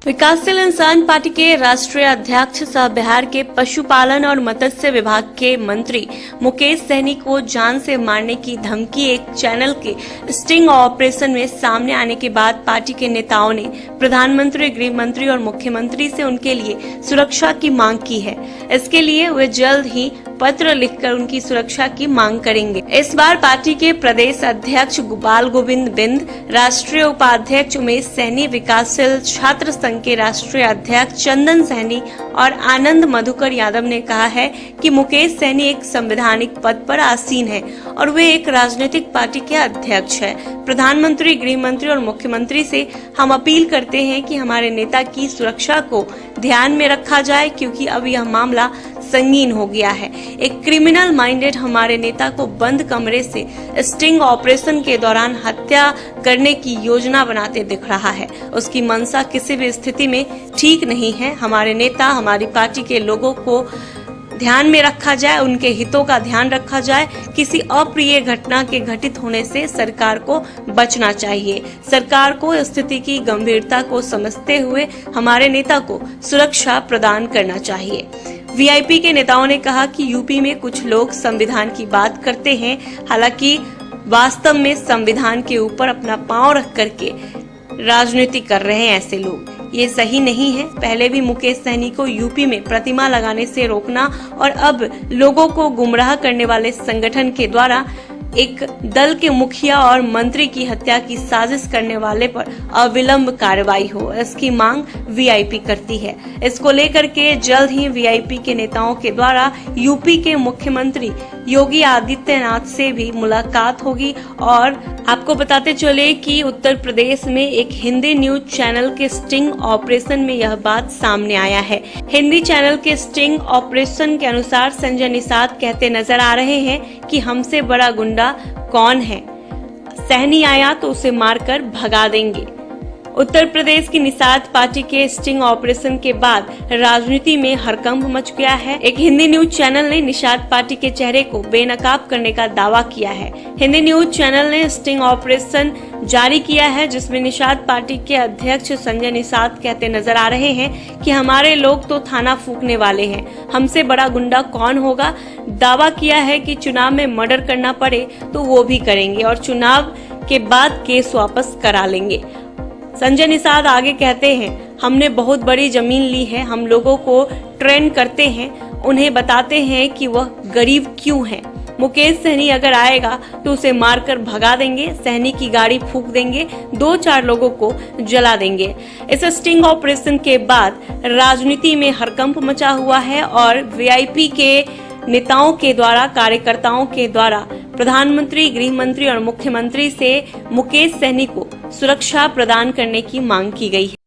विकासशील इंसान पार्टी के राष्ट्रीय अध्यक्ष सह बिहार के पशुपालन और मत्स्य विभाग के मंत्री मुकेश सहनी को जान से मारने की धमकी एक चैनल के स्टिंग ऑपरेशन में सामने आने के बाद पार्टी के नेताओं ने प्रधानमंत्री, गृह मंत्री और मुख्यमंत्री से उनके लिए सुरक्षा की मांग की है। इसके लिए वे जल्द ही पत्र लिखकर उनकी सुरक्षा की मांग करेंगे। इस बार पार्टी के प्रदेश अध्यक्ष गोपाल गोविंद बिंद, राष्ट्रीय उपाध्यक्ष उमेश सहनी, विकासशील छात्र संघ के राष्ट्रीय अध्यक्ष चंदन सहनी और आनंद मधुकर यादव ने कहा है कि मुकेश सहनी एक संवैधानिक पद पर आसीन है और वे एक राजनीतिक पार्टी के अध्यक्ष है। प्रधानमंत्री, गृह मंत्री और मुख्यमंत्री से हम अपील करते हैं कि हमारे नेता की सुरक्षा को ध्यान में रखा जाए, क्योंकि अब यह मामला संगीन हो गया है। एक क्रिमिनल माइंडेड हमारे नेता को बंद कमरे से स्टिंग ऑपरेशन के दौरान हत्या करने की योजना बनाते दिख रहा है। उसकी मंशा किसी भी स्थिति में ठीक नहीं है। हमारे नेता, हमारी पार्टी के लोगों को ध्यान में रखा जाए, उनके हितों का ध्यान रखा जाए। किसी अप्रिय घटना के घटित होने से सरकार को बचना चाहिए। सरकार को स्थिति की गंभीरता को समझते हुए हमारे नेता को सुरक्षा प्रदान करना चाहिए। वीआईपी के नेताओं ने कहा कि यूपी में कुछ लोग संविधान की बात करते हैं, हालांकि वास्तव में संविधान के ऊपर अपना पांव रख करके राजनीति कर रहे हैं ऐसे लोग। ये सही नहीं है। पहले भी मुकेश सहनी को यूपी में प्रतिमा लगाने से रोकना और अब लोगों को गुमराह करने वाले संगठन के द्वारा एक दल के मुखिया और मंत्री की हत्या की साजिश करने वाले पर अविलंब कार्रवाई हो, इसकी मांग वीआईपी करती है। इसको लेकर के जल्द ही वीआईपी के नेताओं के द्वारा यूपी के मुख्यमंत्री योगी आदित्यनाथ से भी मुलाकात होगी। और आपको बताते चले कि उत्तर प्रदेश में एक हिंदी न्यूज चैनल के स्टिंग ऑपरेशन में यह बात सामने आया है। हिंदी चैनल के स्टिंग ऑपरेशन के अनुसार संजय निषाद कहते नजर आ रहे हैं कि हमसे बड़ा गुंडा कौन है, सहनी आया तो उसे मारकर भगा देंगे। उत्तर प्रदेश की निषाद पार्टी के स्टिंग ऑपरेशन के बाद राजनीति में हड़कंप मच गया है। एक हिंदी न्यूज चैनल ने निषाद पार्टी के चेहरे को बेनकाब करने का दावा किया है। हिंदी न्यूज चैनल ने स्टिंग ऑपरेशन जारी किया है, जिसमें निषाद पार्टी के अध्यक्ष संजय निषाद कहते नजर आ रहे हैं कि हमारे लोग तो थाना फूंकने वाले हैं, हमसे बड़ा गुंडा कौन होगा। दावा किया है कि चुनाव में मर्डर करना पड़े तो वो भी करेंगे और चुनाव के बाद केस वापस करा लेंगे। संजय निषाद आगे कहते हैं, हमने बहुत बड़ी जमीन ली है, हम लोगों को ट्रेन करते हैं, उन्हें बताते हैं कि वह गरीब क्यों है। मुकेश सहनी अगर आएगा तो उसे मारकर भगा देंगे, सहनी की गाड़ी फूंक देंगे, 2-4 लोगों को जला देंगे। इस स्टिंग ऑपरेशन के बाद राजनीति में हड़कंप मचा हुआ है और वीआईपी के नेताओं के द्वारा, कार्यकर्ताओं के द्वारा प्रधानमंत्री, गृह मंत्री और मुख्यमंत्री से मुकेश सहनी को सुरक्षा प्रदान करने की मांग की गई है।